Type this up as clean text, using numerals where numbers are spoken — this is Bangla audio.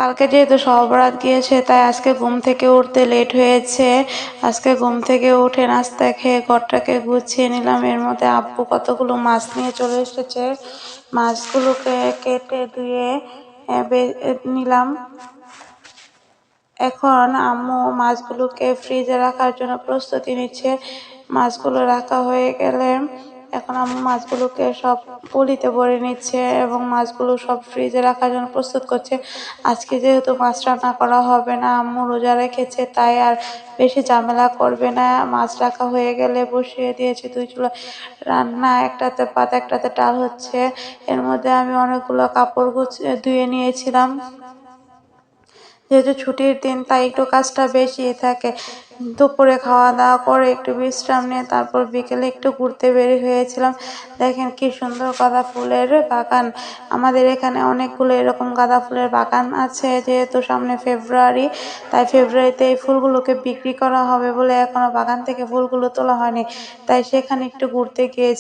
কালকে যেহেতু শবে গিয়েছে তাই আজকে ঘুম থেকে উঠতে লেট হয়েছে। আজকে ঘুম থেকে উঠে নাস্তা খেয়ে ঘরটাকে গুছিয়ে নিলাম। এর মধ্যে আব্বু কতগুলো মাছ নিয়ে চলে এসেছে। মাছগুলোকে কেটে ধুয়ে নিলাম। এখন আম্মু মাছগুলোকে ফ্রিজে রাখার জন্য প্রস্তুতি নিচ্ছে। মাছগুলো রাখা হয়ে গেলে এখন আম্মু মাছগুলোকে সব পলিতে ভরে নিচ্ছে এবং মাছগুলো সব ফ্রিজে রাখার জন্য প্রস্তুত করছে। আজকে যেহেতু মাছ রান্না করা হবে না, আম্মু রোজা রেখেছে, তাই আর বেশি ঝামেলা করবে না। মাছ রাখা হয়ে গেলে বসিয়ে দিয়েছি 2 চুলা রান্না। একটাতে ভাত একটাতে ডাল হচ্ছে। এর মধ্যে আমি অনেকগুলো কাপড় ধুয়ে নিয়েছিলাম। যেহেতু ছুটির দিন তাই একটু কাজটা বেশি থাকে। দুপুরে খাওয়া দাওয়া করে একটু বিশ্রাম নিয়ে তারপর বিকেলে একটু ঘুরতে বের হয়েছিলাম। দেখেন কি সুন্দর গাঁদা ফুলের বাগান। আমাদের এখানে অনেকগুলো এরকম গাঁদা ফুলের বাগান আছে। যেহেতু সামনে ফেব্রুয়ারি, তাই ফেব্রুয়ারিতে এই ফুলগুলোকে বিক্রি করা হবে বলে এখনো বাগান থেকে ফুলগুলো তোলা হয়নি, তাই সেখানে একটু ঘুরতে গিয়েছি।